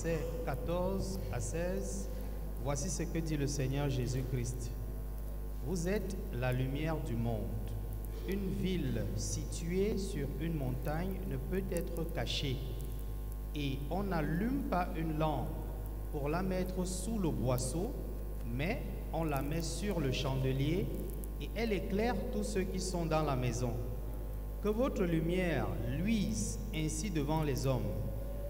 versets 14 à 16, voici ce que dit le Seigneur Jésus-Christ. Vous êtes la lumière du monde. Une ville située sur une montagne ne peut être cachée. Et on n'allume pas une lampe pour la mettre sous le boisseau, mais on la met sur le chandelier et elle éclaire tous ceux qui sont dans la maison. Que votre lumière luise ainsi devant les hommes,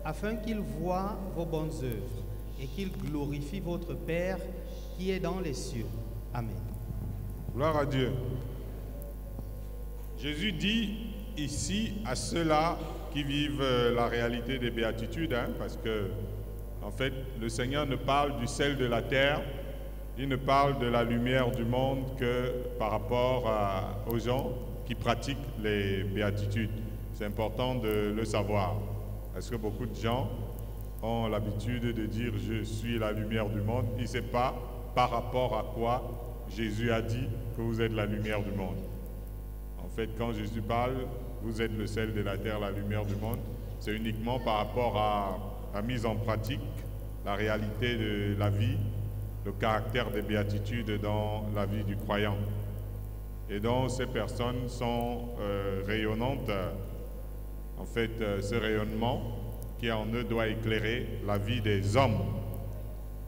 afin qu'ils voient vos bonnes œuvres et qu'ils glorifient votre Père qui est dans les cieux. Amen. Gloire à Dieu. Jésus dit ici à ceux-là qui vivent la réalité des béatitudes, parce que, en fait, le Seigneur ne parle du sel de la terre, il ne parle de la lumière du monde que par rapport aux gens qui pratiquent les béatitudes. C'est important de le savoir, parce que beaucoup de gens ont l'habitude de dire « je suis la lumière du monde ». Il ne sait pas par rapport à quoi Jésus a dit que vous êtes la lumière du monde. En fait, quand Jésus parle, vous êtes le sel de la terre, la lumière du monde, c'est uniquement par rapport à la mise en pratique, la réalité de la vie, le caractère des béatitudes dans la vie du croyant. Et donc, ces personnes sont rayonnantes. En fait, ce rayonnement qui est en eux doit éclairer la vie des hommes,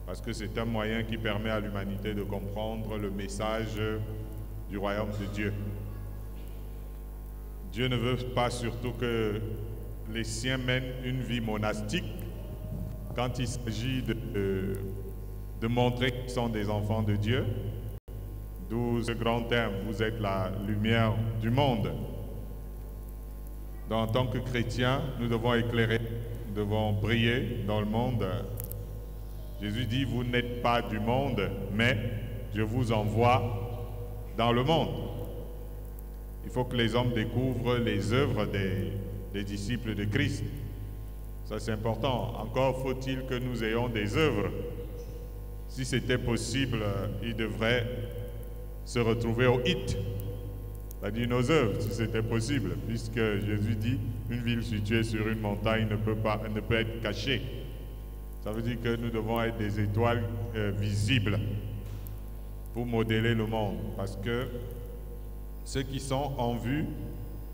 parce que c'est un moyen qui permet à l'humanité de comprendre le message du royaume de Dieu. Dieu ne veut pas surtout que les siens mènent une vie monastique quand il s'agit de montrer qu'ils sont des enfants de Dieu. D'où ce grand terme, vous êtes la lumière du monde. Donc, en tant que chrétiens, nous devons éclairer, nous devons briller dans le monde. Jésus dit, vous n'êtes pas du monde, mais je vous envoie dans le monde. Il faut que les hommes découvrent les œuvres des disciples de Christ. Ça, c'est important. Encore faut-il que nous ayons des œuvres. Si c'était possible, ils devraient se retrouver au hit, c'est-à-dire nos œuvres, si c'était possible, puisque Jésus dit, une ville située sur une montagne ne peut être cachée. Ça veut dire que nous devons être des étoiles visibles pour modéler le monde, parce que ceux qui sont en vue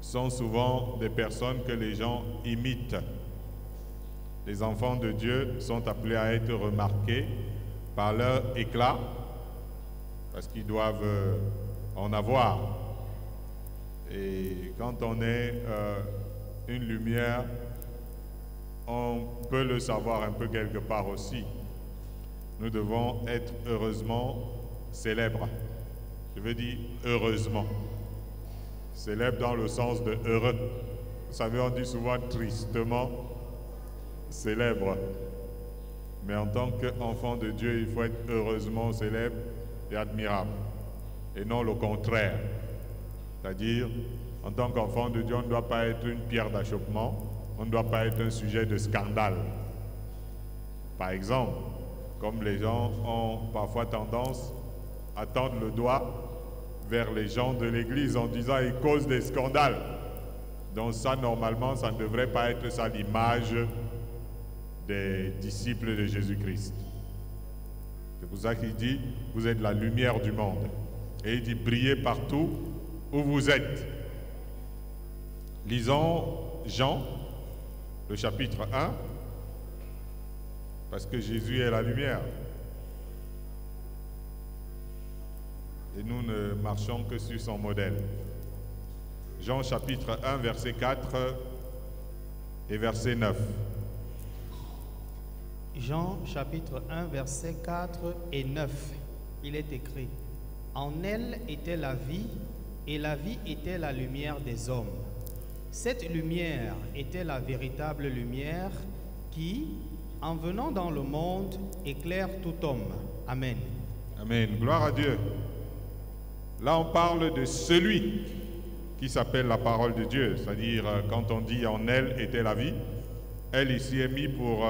sont souvent des personnes que les gens imitent. Les enfants de Dieu sont appelés à être remarqués par leur éclat, parce qu'ils doivent en avoir. Et quand on est une lumière, on peut le savoir un peu quelque part aussi. Nous devons être heureusement célèbres. Je veux dire heureusement. Célèbre dans le sens de heureux. Vous savez, on dit souvent tristement célèbre. Mais en tant qu'enfant de Dieu, il faut être heureusement célèbre et admirable. Et non le contraire. C'est-à-dire, en tant qu'enfant de Dieu, on ne doit pas être une pierre d'achoppement, on ne doit pas être un sujet de scandale. Par exemple, comme les gens ont parfois tendance à tendre le doigt vers les gens de l'Église en disant « ils causent des scandales ». Donc ça, normalement, ça ne devrait pas être ça l'image des disciples de Jésus-Christ. C'est pour ça qu'il dit « vous êtes la lumière du monde ». Et il dit « brillez partout où vous êtes ». Lisons Jean, le chapitre 1, parce que Jésus est la lumière. Et nous ne marchons que sur son modèle. Jean chapitre 1, verset 4 et verset 9. Jean chapitre 1, verset 4 et 9. Il est écrit, « En elle était la vie, et la vie était la lumière des hommes. Cette lumière était la véritable lumière qui, en venant dans le monde, éclaire tout homme. » Amen. Amen. Gloire à Dieu. Là, on parle de celui qui s'appelle la parole de Dieu. C'est-à-dire, quand on dit « en elle était la vie », elle ici est mise pour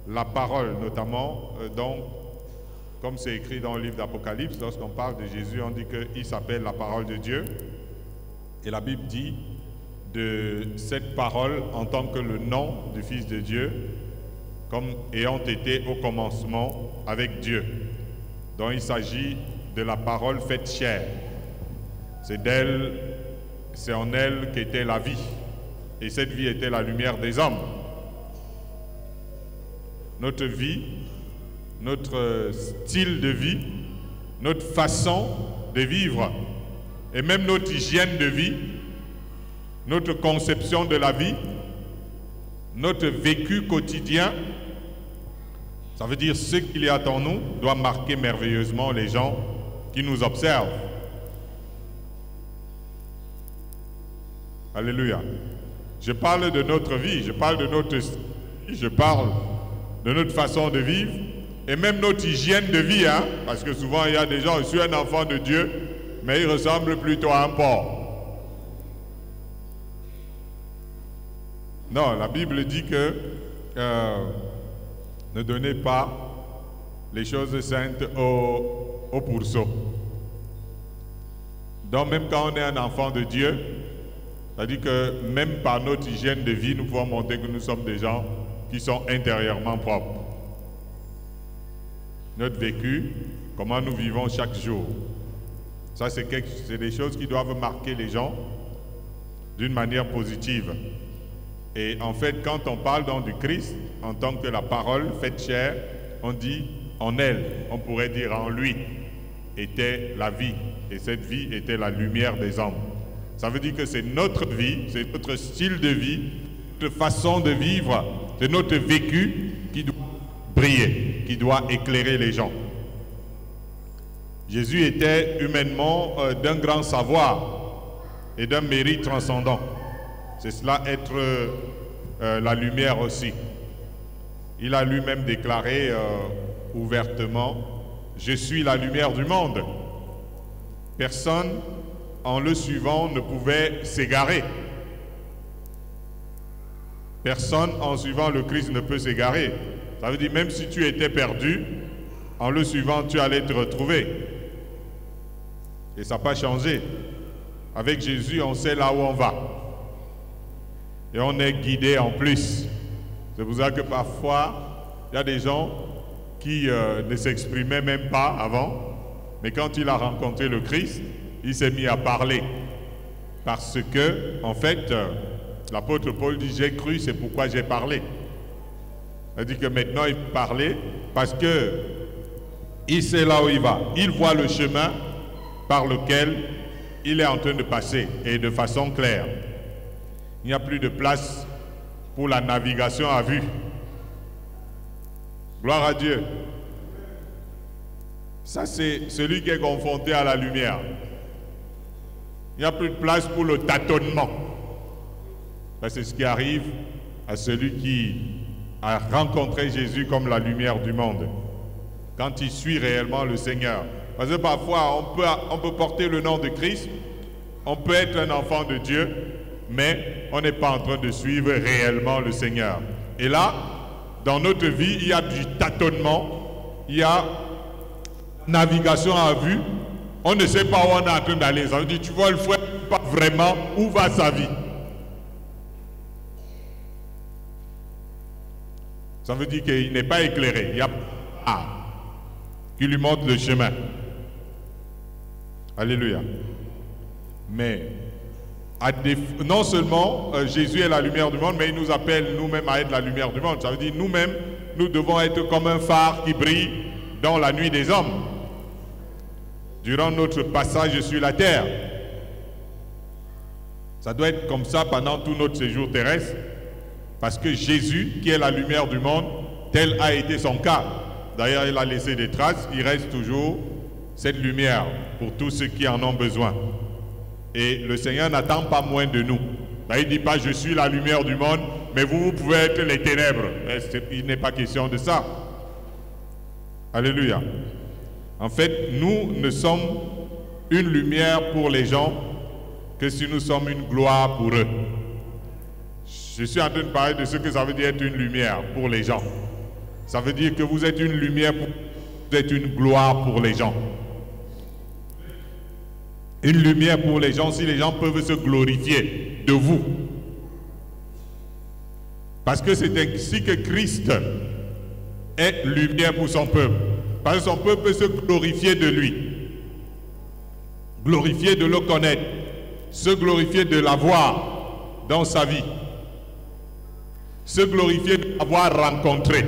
la parole, notamment, donc, comme c'est écrit dans le livre d'Apocalypse, lorsqu'on parle de Jésus, on dit qu'il s'appelle la parole de Dieu. Et la Bible dit de cette parole en tant que le nom du Fils de Dieu, comme ayant été au commencement avec Dieu, dont il s'agit de la parole faite chair. C'est en elle qu'était la vie, et cette vie était la lumière des hommes. Notre vie, notre style de vie, notre façon de vivre, et même notre hygiène de vie, notre conception de la vie, notre vécu quotidien, ça veut dire ce qu'il y a en nous doit marquer merveilleusement les gens qui nous observent. Alléluia. Je parle de notre vie, je parle de notre style, je parle de notre façon de vivre et même notre hygiène de vie, hein, parce que souvent il y a des gens, je suis un enfant de Dieu, mais il ressemble plutôt à un porc. Non, la Bible dit que ne donnez pas les choses saintes aux pourceaux. Donc même quand on est un enfant de Dieu, c'est-à-dire que même par notre hygiène de vie, nous pouvons montrer que nous sommes des gens qui sont intérieurement propres. Notre vécu, comment nous vivons chaque jour. Ça, c'est des choses qui doivent marquer les gens d'une manière positive. Et en fait, quand on parle donc du Christ, en tant que la parole faite chair, on dit en elle, on pourrait dire en lui, était la vie. Et cette vie était la lumière des hommes. Ça veut dire que c'est notre vie, c'est notre style de vie, notre façon de vivre, c'est notre vécu qui doit briller, qui doit éclairer les gens. Jésus était humainement d'un grand savoir et d'un mérite transcendant. C'est cela être la lumière aussi. Il a lui-même déclaré ouvertement, « Je suis la lumière du monde ». Personne, en le suivant, ne pouvait s'égarer. Personne, en suivant le Christ, ne peut s'égarer. Ça veut dire, même si tu étais perdu, en le suivant, tu allais te retrouver. Et ça n'a pas changé. Avec Jésus, on sait là où on va. Et on est guidé en plus. C'est pour ça que parfois, il y a des gens qui ne s'exprimaient même pas avant, mais quand il a rencontré le Christ, il s'est mis à parler. Parce que, en fait, l'apôtre Paul dit, j'ai cru, c'est pourquoi j'ai parlé. Il dit que maintenant il parlait parce que il sait là où il va. Il voit le chemin par lequel il est en train de passer et de façon claire. Il n'y a plus de place pour la navigation à vue. Gloire à Dieu. Ça, c'est celui qui est confronté à la lumière. Il n'y a plus de place pour le tâtonnement. C'est ce qui arrive à celui qui a rencontré Jésus comme la lumière du monde. Quand il suit réellement le Seigneur. Parce que parfois, on peut porter le nom de Christ, on peut être un enfant de Dieu, mais on n'est pas en train de suivre réellement le Seigneur. Et là, dans notre vie, il y a du tâtonnement, il y a navigation à vue, on ne sait pas où on est en train d'aller. Ça veut dire, tu vois le frère, pas vraiment où va sa vie. Ça veut dire qu'il n'est pas éclairé. Il y a qui lui montre le chemin. Alléluia. Mais non seulement Jésus est la lumière du monde, mais il nous appelle nous-mêmes à être la lumière du monde. Ça veut dire nous-mêmes, nous devons être comme un phare qui brille dans la nuit des hommes. Durant notre passage sur la terre. Ça doit être comme ça pendant tout notre séjour terrestre. Parce que Jésus, qui est la lumière du monde, tel a été son cas. D'ailleurs, il a laissé des traces, il reste toujours cette lumière pour tous ceux qui en ont besoin. Et le Seigneur n'attend pas moins de nous. Là, il ne dit pas, je suis la lumière du monde, mais vous pouvez être les ténèbres. Il n'est pas question de ça. Alléluia. En fait, nous ne sommes une lumière pour les gens que si nous sommes une gloire pour eux. Je suis en train de parler de ce que ça veut dire être une lumière pour les gens. Ça veut dire que vous êtes une lumière, vous êtes une gloire pour les gens. Une lumière pour les gens, si les gens peuvent se glorifier de vous. Parce que c'est ainsi que Christ est lumière pour son peuple. Parce que son peuple peut se glorifier de lui. Glorifier de le connaître. Se glorifier de l'avoir dans sa vie. Se glorifier de l'avoir rencontré.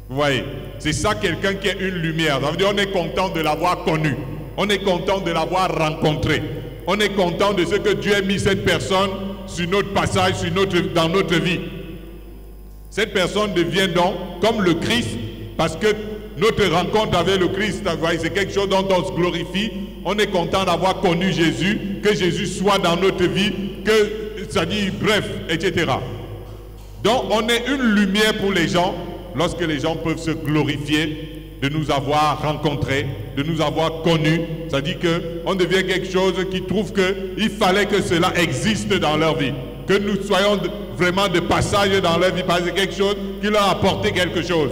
Vous voyez, c'est ça quelqu'un qui est une lumière. Ça veut dire on est content de l'avoir connu. On est content de l'avoir rencontré. On est content de ce que Dieu a mis cette personne sur notre passage, dans notre vie. Cette personne devient donc comme le Christ, parce que notre rencontre avec le Christ, c'est quelque chose dont on se glorifie. On est content d'avoir connu Jésus, que Jésus soit dans notre vie, que ça dit bref, etc. Donc on est une lumière pour les gens, lorsque les gens peuvent se glorifier de nous avoir rencontrés, de nous avoir connus. Ça dit qu'on devient quelque chose qui trouve qu'il fallait que cela existe dans leur vie. Que nous soyons vraiment de passage dans leur vie, parce que c'est quelque chose qui leur a apporté quelque chose.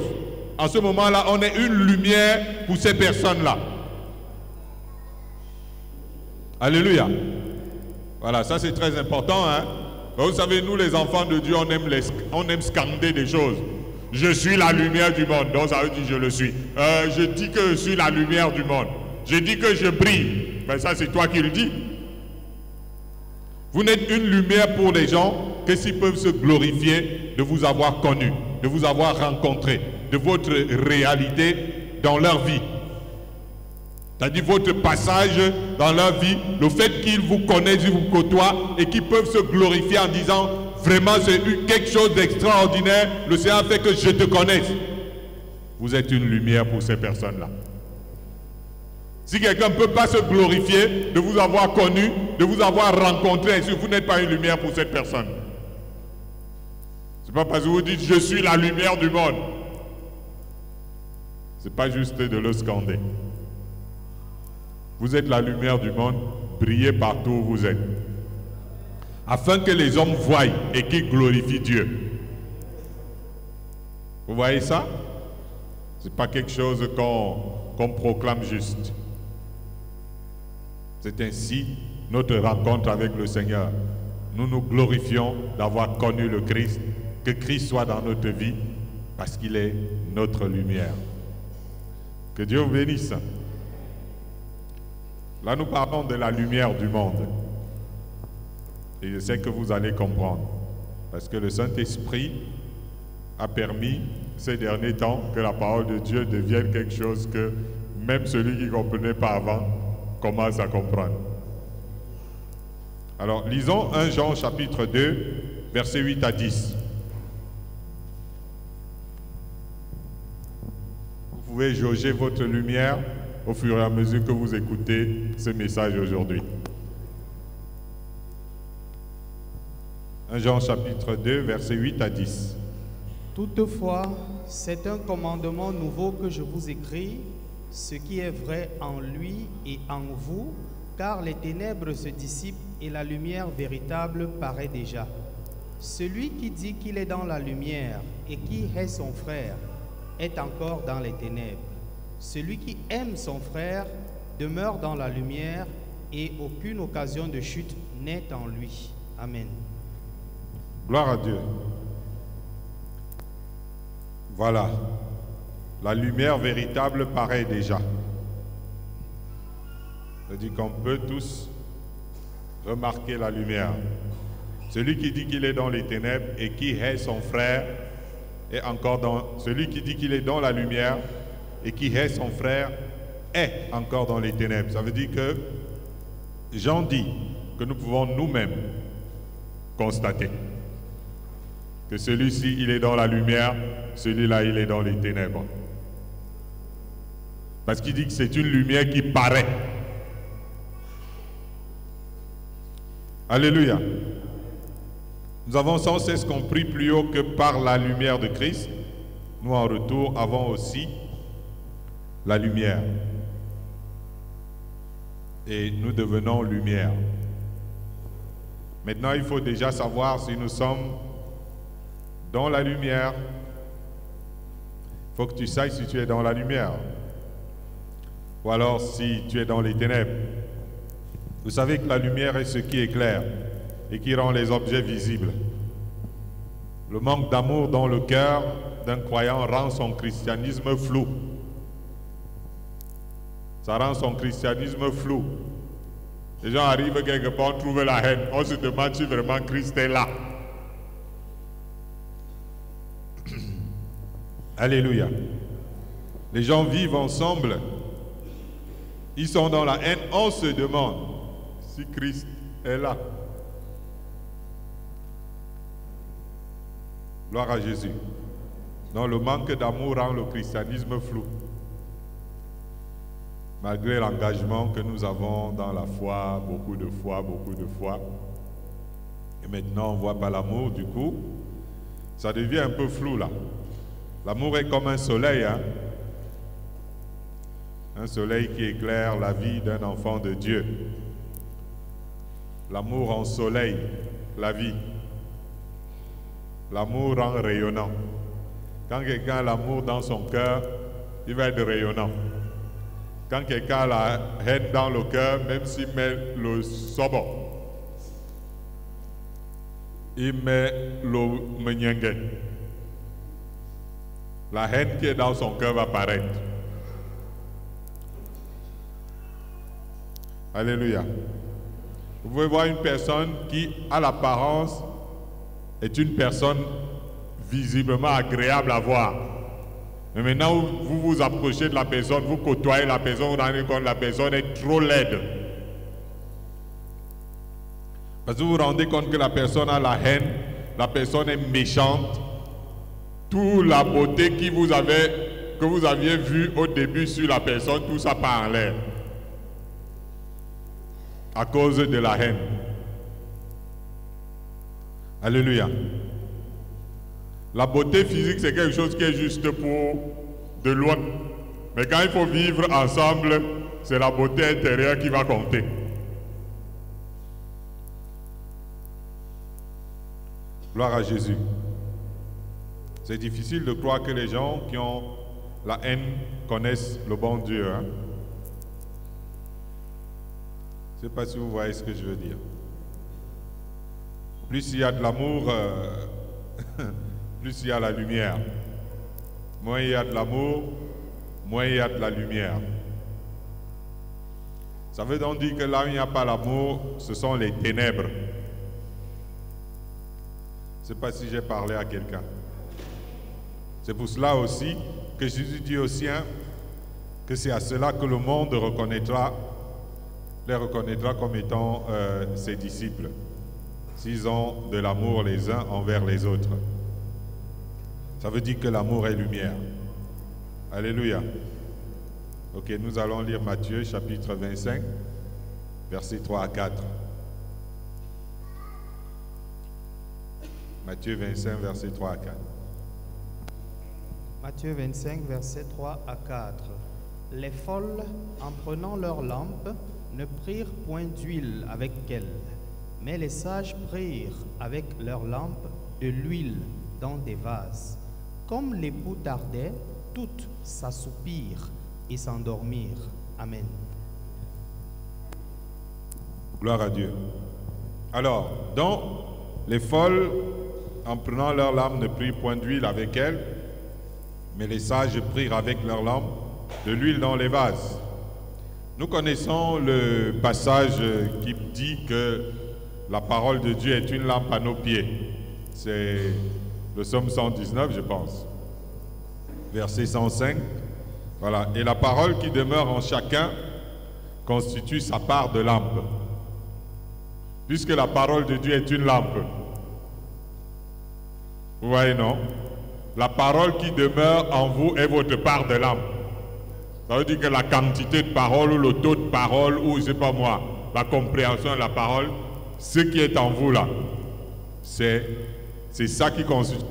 En ce moment-là, on est une lumière pour ces personnes-là. Alléluia. Voilà, ça c'est très important. Hein? Vous savez, nous les enfants de Dieu, on aime scander des choses. Je suis la lumière du monde. Donc ça veut dire je le suis. Je dis que je suis la lumière du monde. Je dis que je brille. Mais ça c'est toi qui le dis. Vous n'êtes une lumière pour les gens que s'ils peuvent se glorifier de vous avoir connu, de vous avoir rencontré, de votre réalité dans leur vie. C'est-à-dire votre passage dans leur vie, le fait qu'ils vous connaissent, ils vous côtoient et qu'ils peuvent se glorifier en disant vraiment c'est quelque chose d'extraordinaire, le Seigneur a fait que je te connaisse. Vous êtes une lumière pour ces personnes-là. Si quelqu'un ne peut pas se glorifier de vous avoir connu, de vous avoir rencontré, si vous n'êtes pas une lumière pour cette personne. Ce n'est pas parce que vous dites je suis la lumière du monde. Ce n'est pas juste de le scander. Vous êtes la lumière du monde, brillez partout où vous êtes. Afin que les hommes voient et qu'ils glorifient Dieu. Vous voyez ça? Ce n'est pas quelque chose qu'on proclame juste. C'est ainsi notre rencontre avec le Seigneur. Nous nous glorifions d'avoir connu le Christ, que Christ soit dans notre vie, parce qu'il est notre lumière. Que Dieu vous bénisse. Là, nous parlons de la lumière du monde. Et je sais que vous allez comprendre. Parce que le Saint-Esprit a permis, ces derniers temps, que la parole de Dieu devienne quelque chose que même celui qui ne comprenait pas avant commence à comprendre. Alors, lisons 1 Jean chapitre 2, versets 8 à 10. Vous pouvez jauger votre lumière au fur et à mesure que vous écoutez ce message aujourd'hui. 1 Jean chapitre 2, versets 8 à 10. Toutefois, c'est un commandement nouveau que je vous écris, ce qui est vrai en lui et en vous, car les ténèbres se dissipent et la lumière véritable paraît déjà. Celui qui dit qu'il est dans la lumière et qui hait son frère est encore dans les ténèbres. Celui qui aime son frère demeure dans la lumière et aucune occasion de chute n'est en lui. Amen. Gloire à Dieu. Voilà. La lumière véritable paraît déjà. C'est-à-dire qu'on peut tous remarquer la lumière. Celui qui dit qu'il est dans les ténèbres et qui hait son frère est encore dans... Celui qui dit qu'il est dans la lumière et qui hait son frère est encore dans les ténèbres. Ça veut dire que Jean dit que nous pouvons nous-mêmes constater que celui-ci, il est dans la lumière, celui-là, il est dans les ténèbres. Parce qu'il dit que c'est une lumière qui paraît. Alléluia. Nous avons sans cesse compris plus haut que par la lumière de Christ, nous en retour avons aussi la lumière. Et nous devenons lumière. Maintenant, il faut déjà savoir si nous sommes dans la lumière. Il faut que tu saches si tu es dans la lumière. Ou alors si tu es dans les ténèbres. Vous savez que la lumière est ce qui éclaire et qui rend les objets visibles. Le manque d'amour dans le cœur d'un croyant rend son christianisme flou. Ça rend son christianisme flou. Les gens arrivent quelque part, trouvent la haine. On se demande si vraiment Christ est là. Alléluia. Les gens vivent ensemble. Ils sont dans la haine. On se demande si Christ est là. Gloire à Jésus. Donc le manque d'amour rend le christianisme flou. Malgré l'engagement que nous avons dans la foi, beaucoup de foi. Et maintenant on ne voit pas l'amour, du coup, ça devient un peu flou là. L'amour est comme un soleil, hein? Un soleil qui éclaire la vie d'un enfant de Dieu. L'amour ensoleille la vie. L'amour rend rayonnant. Quand quelqu'un a l'amour dans son cœur, il va être rayonnant. Quand quelqu'un a la haine dans le cœur, même s'il met le sobo, il met le menyenge, la haine qui est dans son cœur va paraître. Alléluia. Vous pouvez voir une personne qui, à l'apparence, est une personne visiblement agréable à voir. Mais maintenant, vous vous approchez de la personne, vous côtoyez la personne, vous vous rendez compte que la personne est trop laide. Parce que vous vous rendez compte que la personne a la haine, la personne est méchante. Toute la beauté que vous aviez vue au début sur la personne, tout ça part en l'air. À cause de la haine. Alléluia. La beauté physique, c'est quelque chose qui est juste pour de loin. Mais quand il faut vivre ensemble, c'est la beauté intérieure qui va compter. Gloire à Jésus. C'est difficile de croire que les gens qui ont la haine connaissent le bon Dieu. Hein? Je ne sais pas si vous voyez ce que je veux dire. Plus il y a de l'amour, plus il y a la lumière. Moins il y a de l'amour, moins il y a de la lumière. Ça veut donc dire que là où il n'y a pas l'amour, ce sont les ténèbres. Je ne sais pas si j'ai parlé à quelqu'un. C'est pour cela aussi que Jésus dit aux siens que c'est à cela que le monde les reconnaîtra comme étant ses disciples, s'ils ont de l'amour les uns envers les autres. Ça veut dire que l'amour est lumière. Alléluia. Ok, nous allons lire Matthieu chapitre 25, versets 3 à 4. Matthieu 25, versets 3 à 4. Matthieu 25, versets 3 à 4. Les folles, en prenant leurs lampes, ne prirent point d'huile avec elles, mais les sages prirent avec leurs lampes de l'huile dans des vases. Comme l'époux tardait, toutes s'assoupirent et s'endormirent. Amen. Gloire à Dieu. Alors, donc, les folles, en prenant leurs lampes, ne prirent point d'huile avec elles, mais les sages prirent avec leurs lampes de l'huile dans les vases. Nous connaissons le passage qui dit que la parole de Dieu est une lampe à nos pieds. C'est le psaume 119, je pense. Verset 105. Voilà. Et la parole qui demeure en chacun constitue sa part de lampe. Puisque la parole de Dieu est une lampe. Vous voyez, non? La parole qui demeure en vous est votre part de lampe. Ça veut dire que la quantité de parole ou le taux de parole ou, je ne sais pas moi, la compréhension de la parole, ce qui est en vous là, c'est ça qui constitue.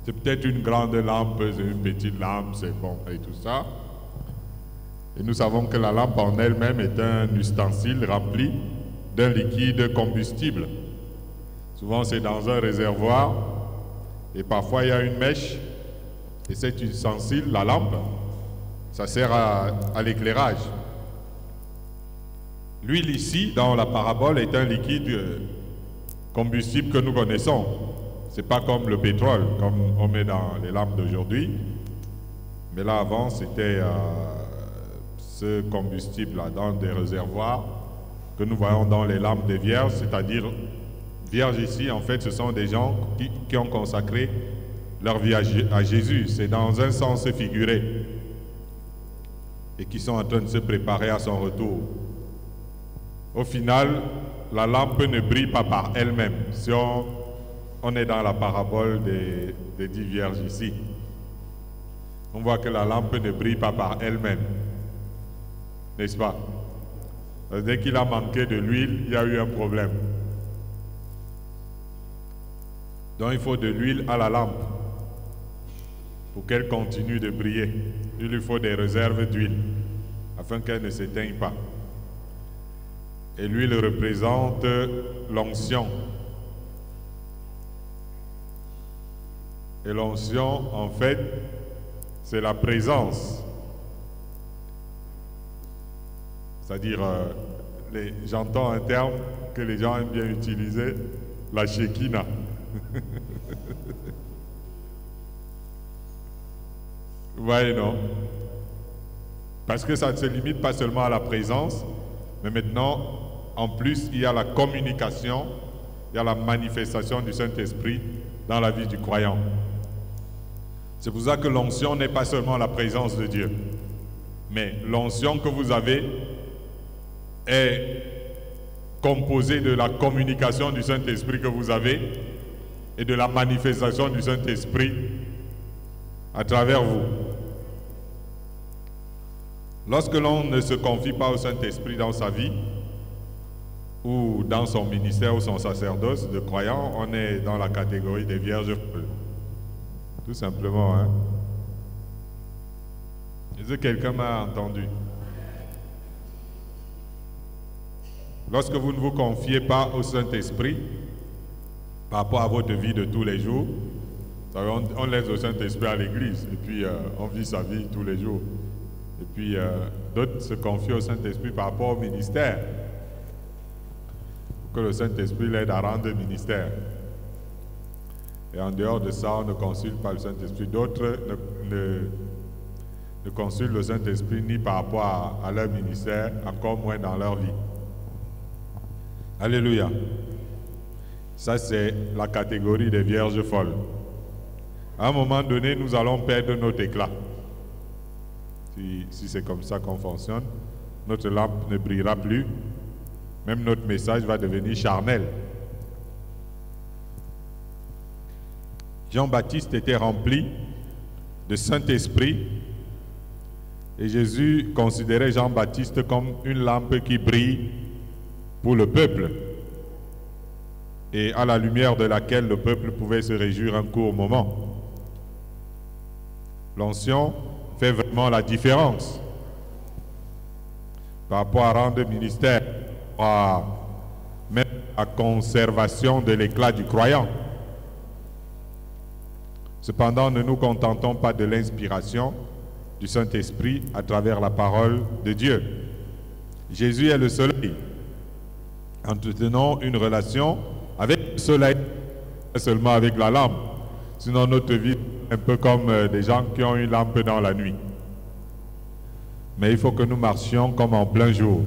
C'est peut-être une grande lampe, une petite lampe, c'est bon, et tout ça. Et nous savons que la lampe en elle-même est un ustensile rempli d'un liquide combustible. Souvent c'est dans un réservoir et parfois il y a une mèche et cet ustensile, la lampe, ça sert à l'éclairage. L'huile ici, dans la parabole, est un liquide combustible que nous connaissons. C'est pas comme le pétrole, comme on met dans les lampes d'aujourd'hui. Mais là, avant, c'était ce combustible-là dans des réservoirs que nous voyons dans les lampes des vierges, c'est-à-dire, vierges ici, en fait, ce sont des gens qui ont consacré leur vie à Jésus. C'est dans un sens figuré. Et qui sont en train de se préparer à son retour. Au final, la lampe ne brille pas par elle-même. Si on est dans la parabole des 10 vierges ici, on voit que la lampe ne brille pas par elle-même. N'est-ce pas? Dès qu'il a manqué de l'huile, il y a eu un problème. Donc il faut de l'huile à la lampe pour qu'elle continue de briller. Il lui faut des réserves d'huile afin qu'elle ne s'éteigne pas. Et l'huile représente l'onction. Et l'onction, en fait, c'est la présence. C'est-à-dire, j'entends un terme que les gens aiment bien utiliser, la Shekinah. Vous voyez, non? Parce que ça ne se limite pas seulement à la présence, mais maintenant, en plus, il y a la communication, il y a la manifestation du Saint-Esprit dans la vie du croyant. C'est pour ça que l'onction n'est pas seulement la présence de Dieu, mais l'onction que vous avez est composée de la communication du Saint-Esprit que vous avez et de la manifestation du Saint-Esprit à travers vous. Lorsque l'on ne se confie pas au Saint-Esprit dans sa vie, ou dans son ministère ou son sacerdoce de croyant, on est dans la catégorie des vierges folles. Tout simplement, hein. Est-ce que quelqu'un m'a entendu? Lorsque vous ne vous confiez pas au Saint-Esprit, par rapport à votre vie de tous les jours, on laisse le Saint-Esprit à l'église, et puis on vit sa vie tous les jours. Et puis d'autres se confient au Saint-Esprit par rapport au ministère, pour que le Saint-Esprit l'aide à rendre ministère. Et en dehors de ça, on ne consulte pas le Saint-Esprit. D'autres ne consultent le Saint-Esprit ni par rapport à leur ministère, encore moins dans leur vie. Alléluia. Ça, c'est la catégorie des vierges folles. À un moment donné, nous allons perdre notre éclat. Si c'est comme ça qu'on fonctionne, notre lampe ne brillera plus. Même notre message va devenir charnel. Jean-Baptiste était rempli de Saint-Esprit et Jésus considérait Jean-Baptiste comme une lampe qui brille pour le peuple et à la lumière de laquelle le peuple pouvait se réjouir un court moment. L'onction fait vraiment la différence par rapport à rendre ministère, à même la conservation de l'éclat du croyant. Cependant, ne nous contentons pas de l'inspiration du Saint-Esprit à travers la parole de Dieu. Jésus est le soleil. Entretenons une relation avec le soleil, pas seulement avec la lampe. Sinon, notre vie est un peu comme des gens qui ont une lampe dans la nuit. Mais il faut que nous marchions comme en plein jour.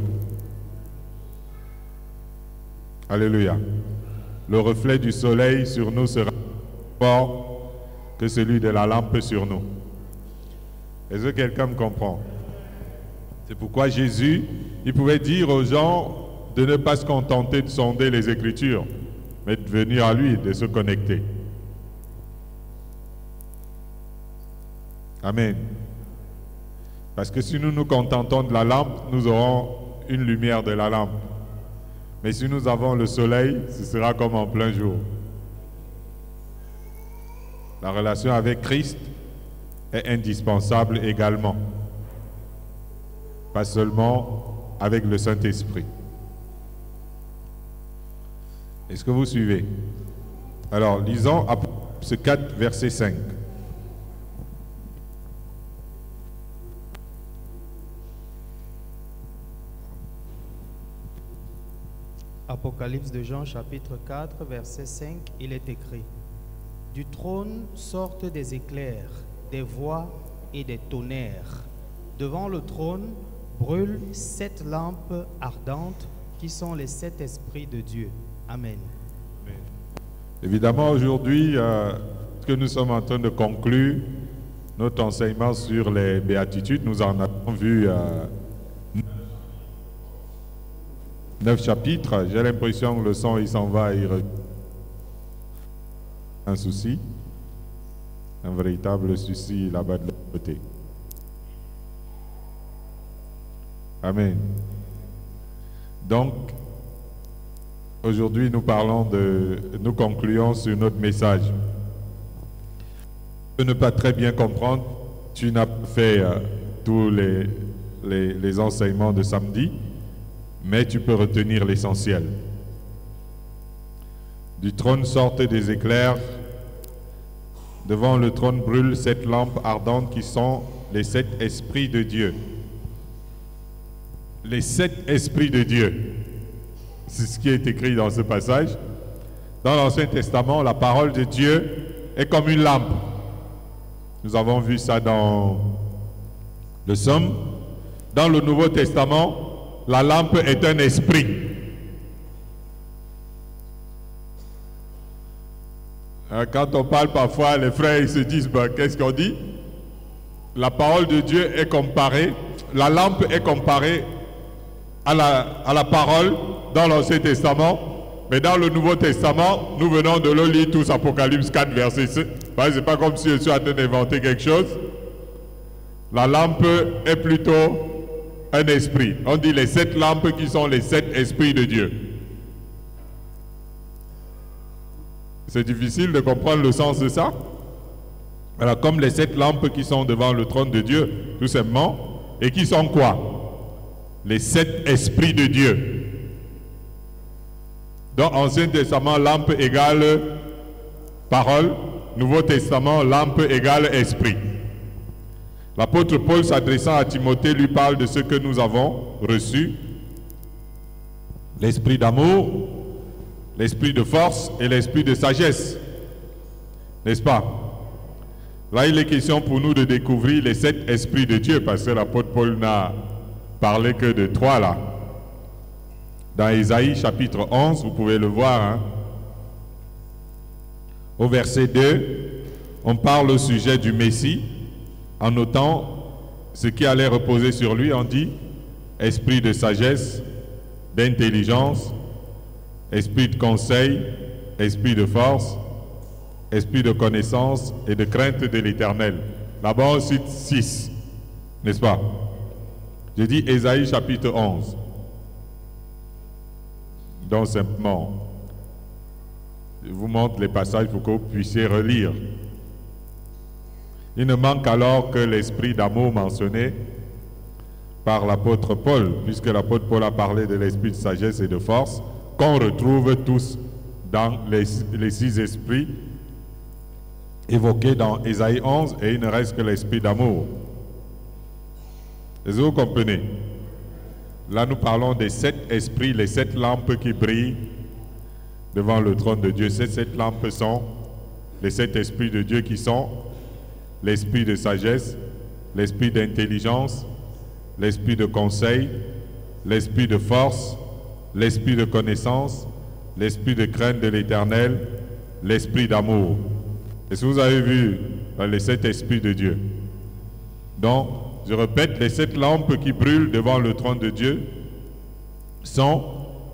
Alléluia. Le reflet du soleil sur nous sera plus fort que celui de la lampe sur nous. Est-ce que quelqu'un me comprend? C'est pourquoi Jésus, il pouvait dire aux gens de ne pas se contenter de sonder les Écritures, mais de venir à lui, de se connecter. Amen. Parce que si nous nous contentons de la lampe, nous aurons une lumière de la lampe. Mais si nous avons le soleil, ce sera comme en plein jour. La relation avec Christ est indispensable également. Pas seulement avec le Saint-Esprit. Est-ce que vous suivez? Alors, lisons Apocalypse 4, verset 5. Apocalypse de Jean, chapitre 4, verset 5, il est écrit: Du trône sortent des éclairs, des voix et des tonnerres. Devant le trône brûlent 7 lampes ardentes qui sont les 7 esprits de Dieu. Amen. Évidemment, aujourd'hui, ce que nous sommes en train de conclure, notre enseignement sur les béatitudes, nous en avons vu 9 chapitres. J'ai l'impression que le son, il s'en va. Un souci, un véritable souci là-bas de l'autre côté. Amen. Donc, aujourd'hui, nous concluons sur notre message. Tu peux ne pas très bien comprendre, tu n'as pas fait tous les enseignements de samedi, mais tu peux retenir l'essentiel. Du trône sortent des éclairs, devant le trône brûlent 7 lampes ardentes qui sont les 7 esprits de Dieu. Les 7 esprits de Dieu. C'est ce qui est écrit dans ce passage. Dans l'Ancien Testament, la parole de Dieu est comme une lampe. Nous avons vu ça dans le Somme. Dans le Nouveau Testament, la lampe est un esprit. Quand on parle parfois, les frères ils se disent, qu'est-ce qu'on dit? La parole de Dieu est comparée, la lampe est comparée à la parole dans l'Ancien Testament, mais dans le Nouveau Testament, nous venons de le lire tous, Apocalypse 4, verset 7. C'est pas comme si je suis en train d'inventer quelque chose. La lampe est plutôt un esprit. On dit les 7 lampes qui sont les 7 esprits de Dieu. C'est difficile de comprendre le sens de ça. Alors, comme les 7 lampes qui sont devant le trône de Dieu, tout simplement, et qui sont quoi? Les 7 esprits de Dieu. Dans Ancien Testament, lampe égale parole. Nouveau Testament, lampe égale esprit. L'apôtre Paul, s'adressant à Timothée, lui parle de ce que nous avons reçu. L'esprit d'amour, l'esprit de force et l'esprit de sagesse. N'est-ce pas? Là, il est question pour nous de découvrir les 7 esprits de Dieu, parce que l'apôtre Paul n'a parlé que de 3 là. Dans Ésaïe chapitre 11, vous pouvez le voir, au verset 2, on parle au sujet du Messie, en notant ce qui allait reposer sur lui. On dit esprit de sagesse, d'intelligence, esprit de conseil, esprit de force, esprit de connaissance et de crainte de l'Éternel. Là-bas, on cite 6, n'est-ce pas? Je dis Ésaïe chapitre 11. Donc simplement, je vous montre les passages pour que vous puissiez relire. Il ne manque alors que l'esprit d'amour mentionné par l'apôtre Paul, puisque l'apôtre Paul a parlé de l'esprit de sagesse et de force, qu'on retrouve tous dans les 6 esprits évoqués dans Ésaïe 11, et il ne reste que l'esprit d'amour. Est-ce que vous comprenez? Là, nous parlons des 7 esprits, les 7 lampes qui brillent devant le trône de Dieu. Ces 7 lampes sont les 7 esprits de Dieu qui sont l'esprit de sagesse, l'esprit d'intelligence, l'esprit de conseil, l'esprit de force, l'esprit de connaissance, l'esprit de crainte de l'Éternel, l'esprit d'amour. Est-ce que vous avez vu les 7 esprits de Dieu? Donc, je répète, les 7 lampes qui brûlent devant le trône de Dieu sont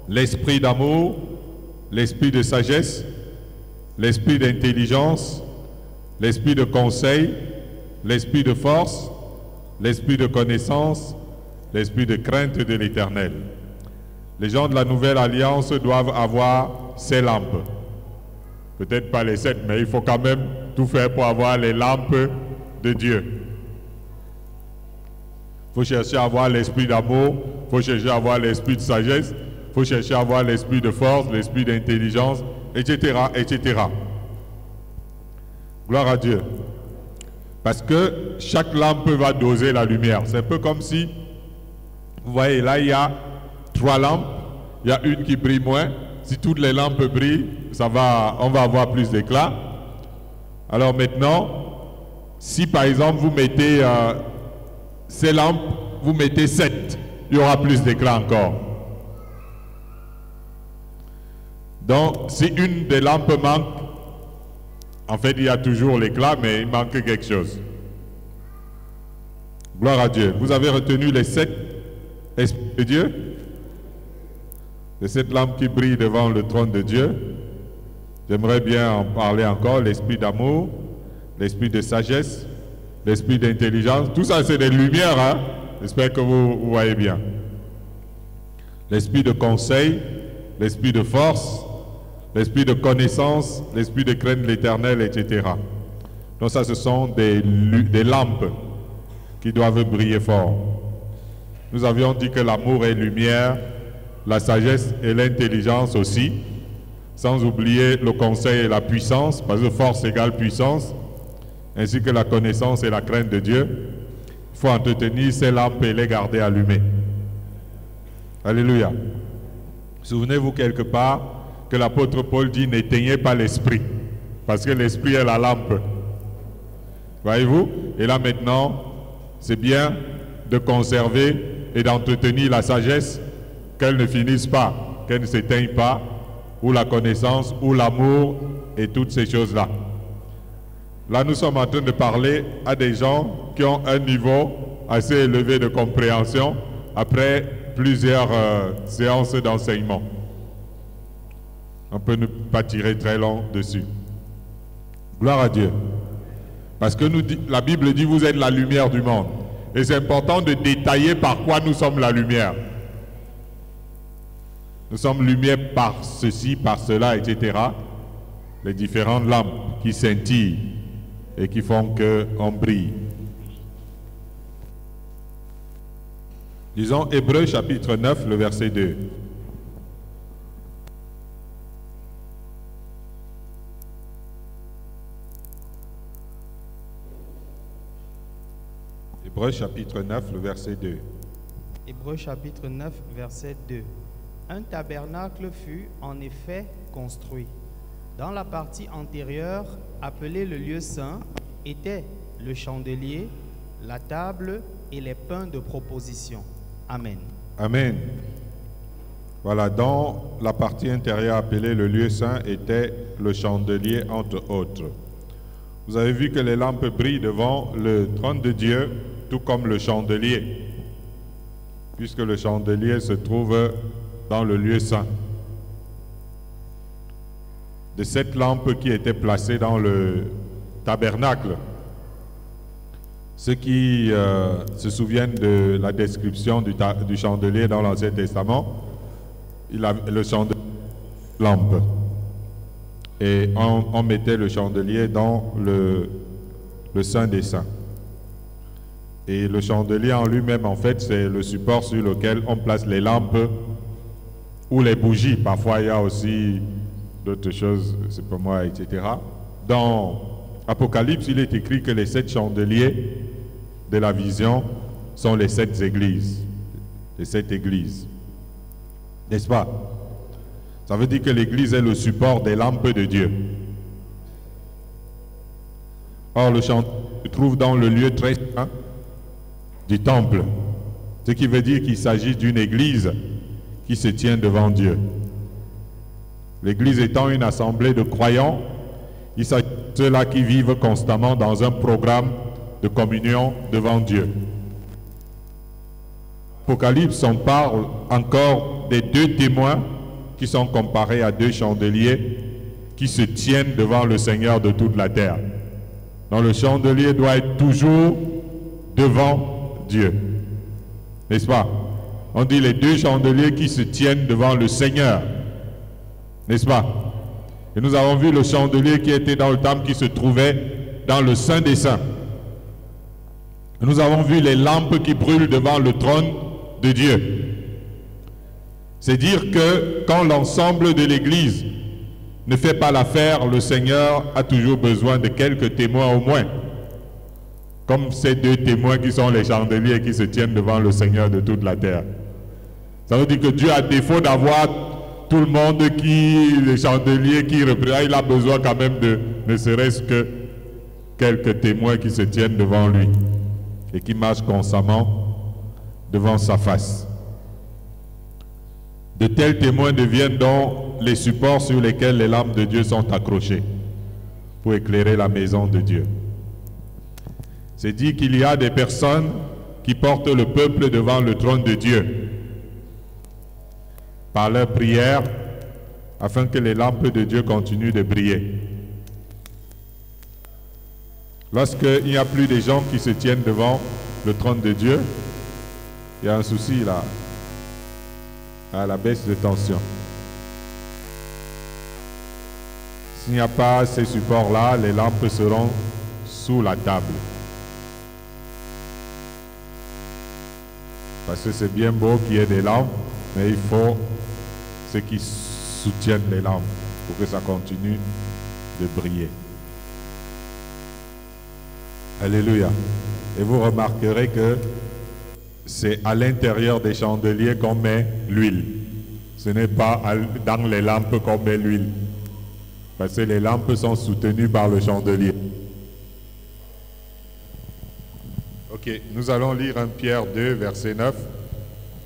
l'esprit d'amour, l'esprit de sagesse, l'esprit d'intelligence, l'esprit de conseil, l'esprit de force, l'esprit de connaissance, l'esprit de crainte de l'Éternel. Les gens de la Nouvelle Alliance doivent avoir ces lampes. Peut-être pas les 7, mais il faut quand même tout faire pour avoir les lampes de Dieu. Il faut chercher à avoir l'esprit d'amour, il faut chercher à avoir l'esprit de sagesse, il faut chercher à avoir l'esprit de force, l'esprit d'intelligence, etc., etc. Gloire à Dieu. Parce que chaque lampe va doser la lumière. C'est un peu comme si, vous voyez, là il y a 3 lampes, il y a une qui brille moins. Si toutes les lampes brillent, on va avoir plus d'éclat. Alors maintenant, si par exemple vous mettez ces lampes, vous mettez 7, il y aura plus d'éclat encore. Donc, si une des lampes manque, en fait, il y a toujours l'éclat, mais il manque quelque chose. Gloire à Dieu. Vous avez retenu les 7 esprits de Dieu? Les 7 lampes qui brillent devant le trône de Dieu. J'aimerais bien en parler encore. L'esprit d'amour, l'esprit de sagesse, l'esprit d'intelligence. Tout ça, c'est des lumières, hein? J'espère que vous voyez bien. L'esprit de conseil, l'esprit de force, l'esprit de connaissance, l'esprit de crainte de l'Éternel, etc. Donc ça, ce sont des lampes qui doivent briller fort. Nous avions dit que l'amour est lumière, la sagesse et l'intelligence aussi, sans oublier le conseil et la puissance, parce que force égale puissance, ainsi que la connaissance et la crainte de Dieu. Il faut entretenir ces lampes et les garder allumées. Alléluia. Souvenez-vous quelque part que l'apôtre Paul dit: n'éteignez pas l'esprit, parce que l'esprit est la lampe. Voyez-vous? Et là maintenant, c'est bien de conserver et d'entretenir la sagesse, qu'elle ne finisse pas, qu'elle ne s'éteigne pas, ou la connaissance, ou l'amour, et toutes ces choses-là. Là, nous sommes en train de parler à des gens qui ont un niveau assez élevé de compréhension après plusieurs séances d'enseignement. On peut ne pas tirer très long dessus. Gloire à Dieu. Parce que la Bible dit: vous êtes la lumière du monde. Et c'est important de détailler par quoi nous sommes la lumière. Nous sommes lumière par ceci, par cela, etc. Les différentes lampes qui scintillent et qui font qu'on brille. Disons Hébreux chapitre 9, le verset 2. Hébreux chapitre 9, le verset 2. Hébreux chapitre 9, verset 2. Un tabernacle fut en effet construit. Dans la partie antérieure, appelée le lieu saint, étaient le chandelier, la table et les pains de proposition. Amen. Amen. Voilà, dans la partie intérieure appelée le lieu saint était le chandelier, entre autres. Vous avez vu que les lampes brillent devant le trône de Dieu, tout comme le chandelier, puisque le chandelier se trouve dans le lieu saint. De cette lampe qui était placée dans le tabernacle, ceux qui se souviennent de la description du chandelier dans l'Ancien Testament, il a le chandelier lampe. Et on mettait le chandelier dans le Saint des Saints. Et le chandelier en lui-même, en fait, c'est le support sur lequel on place les lampes ou les bougies. Parfois, il y a aussi d'autres choses, c'est pas moi, etc. Dans Apocalypse, il est écrit que les 7 chandeliers de la vision sont les 7 églises. Les 7 églises. N'est-ce pas? Ça veut dire que l'église est le support des lampes de Dieu. Or, le chandelier se trouve dans le lieu très saint du temple. Ce qui veut dire qu'il s'agit d'une église qui se tient devant Dieu. L'église étant une assemblée de croyants, il s'agit de ceux-là qui vivent constamment dans un programme de communion devant Dieu. Apocalypse, on parle encore des 2 témoins qui sont comparés à 2 chandeliers qui se tiennent devant le Seigneur de toute la terre. Donc le chandelier doit être toujours devant Dieu. N'est-ce pas? On dit les 2 chandeliers qui se tiennent devant le Seigneur. N'est-ce pas? Et nous avons vu le chandelier qui était dans le temple qui se trouvait dans le Saint des Saints. Nous avons vu les lampes qui brûlent devant le trône de Dieu. C'est dire que quand l'ensemble de l'Église ne fait pas l'affaire, le Seigneur a toujours besoin de quelques témoins au moins. Comme ces 2 témoins qui sont les chandeliers qui se tiennent devant le Seigneur de toute la terre. Ça veut dire que Dieu, à défaut d'avoir tout le monde les chandeliers qui représentent, il a besoin quand même de ne serait-ce que quelques témoins qui se tiennent devant lui et qui marchent constamment devant sa face. De tels témoins deviennent donc les supports sur lesquels les lampes de Dieu sont accrochées pour éclairer la maison de Dieu. C'est dit qu'il y a des personnes qui portent le peuple devant le trône de Dieu par leur prière afin que les lampes de Dieu continuent de briller. Lorsqu'il n'y a plus de gens qui se tiennent devant le trône de Dieu, il y a un souci là, à la baisse de tension. S'il n'y a pas ces supports-là, les lampes seront sous la table. Parce que c'est bien beau qu'il y ait des lampes, mais il faut ceux qui soutiennent les lampes pour que ça continue de briller. Alléluia. Et vous remarquerez que c'est à l'intérieur des chandeliers qu'on met l'huile. Ce n'est pas dans les lampes qu'on met l'huile. Parce que les lampes sont soutenues par le chandelier. Ok, nous allons lire 1 Pierre 2, verset 9.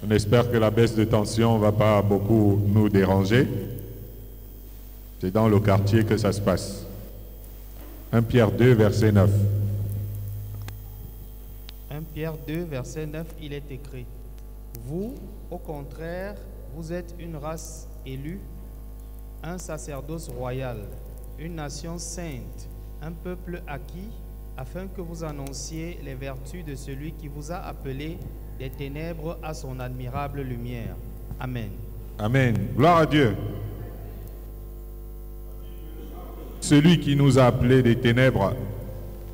On espère que la baisse de tension ne va pas beaucoup nous déranger. C'est dans le quartier que ça se passe. 1 Pierre 2, verset 9. 1 Pierre 2, verset 9, il est écrit: Vous, au contraire, vous êtes une race élue, un sacerdoce royal, une nation sainte, un peuple acquis, afin que vous annonciez les vertus de celui qui vous a appelé des ténèbres à son admirable lumière. Amen. Amen. Gloire à Dieu. Celui qui nous a appelés des ténèbres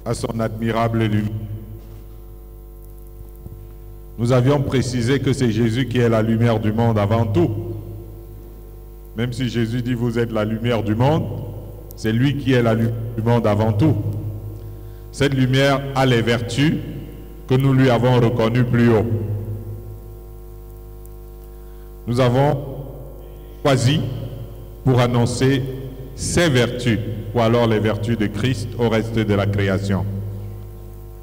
à son admirable lumière. Nous avions précisé que c'est Jésus qui est la lumière du monde avant tout. Même si Jésus dit vous êtes la lumière du monde, c'est lui qui est la lumière du monde avant tout. Cette lumière a les vertus que nous lui avons reconnues plus haut. Nous avons choisi pour annoncer ses vertus, ou alors les vertus de Christ au reste de la création.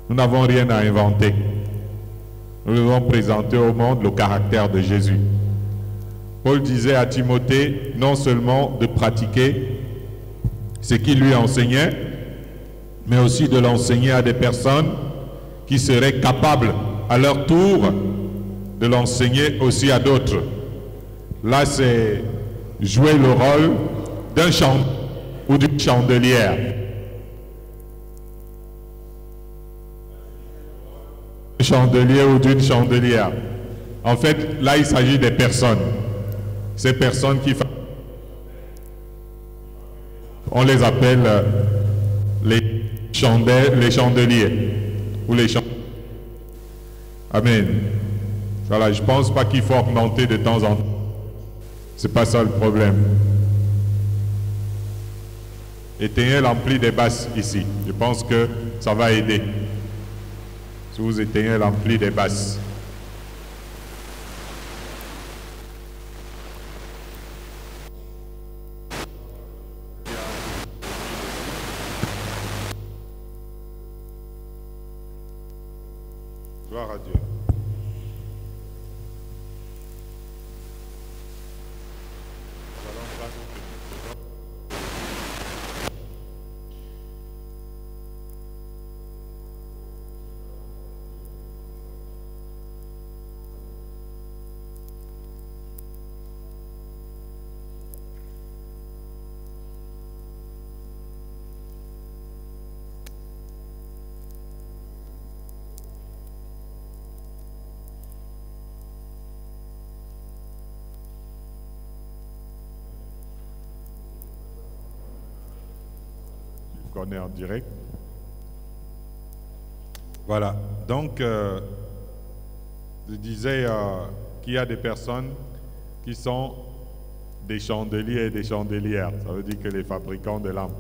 Nous n'avons rien à inventer. Nous devons présenter au monde le caractère de Jésus. Paul disait à Timothée non seulement de pratiquer ce qu'il lui enseignait, mais aussi de l'enseigner à des personnes qui seraient capables à leur tour de l'enseigner aussi à d'autres. Là, c'est jouer le rôle d'un chandelier ou d'une chandelière. Chandelier ou d'une chandelière. En fait, là, il s'agit des personnes. Ces personnes qui... On les appelle les chandeliers ou les chandeliers. Amen. Voilà, je ne pense pas qu'il faut augmenter de temps en temps. C'est pas ça le problème. Éteignez l'ampli des basses ici. Je pense que ça va aider. Si vous éteignez l'ampli des basses. Gloire à Dieu. On est en direct. Voilà. Donc, je disais qu'il y a des personnes qui sont des chandeliers et des chandelières. Ça veut dire que les fabricants de lampes.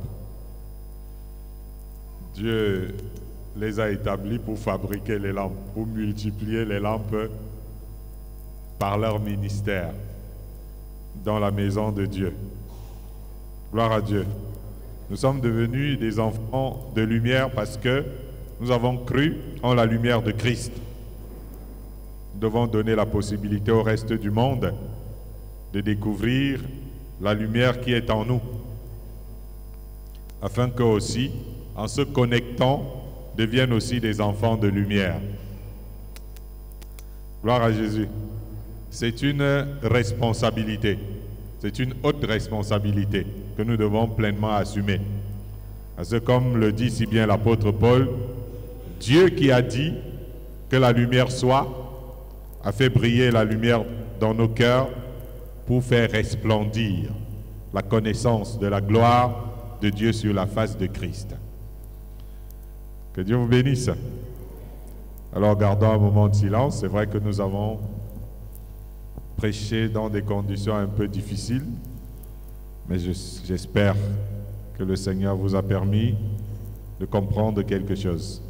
Dieu les a établis pour fabriquer les lampes, pour multiplier les lampes par leur ministère dans la maison de Dieu. Gloire à Dieu. Nous sommes devenus des enfants de lumière parce que nous avons cru en la lumière de Christ. Nous devons donner la possibilité au reste du monde de découvrir la lumière qui est en nous, afin qu'eux aussi, en se connectant, deviennent aussi des enfants de lumière. Gloire à Jésus. C'est une responsabilité, c'est une haute responsabilité que nous devons pleinement assumer. Parce que comme le dit si bien l'apôtre Paul, Dieu qui a dit que la lumière soit, a fait briller la lumière dans nos cœurs pour faire resplendir la connaissance de la gloire de Dieu sur la face de Christ. Que Dieu vous bénisse. Alors gardons un moment de silence. C'est vrai que nous avons prêché dans des conditions un peu difficiles, mais j'espère que le Seigneur vous a permis de comprendre quelque chose.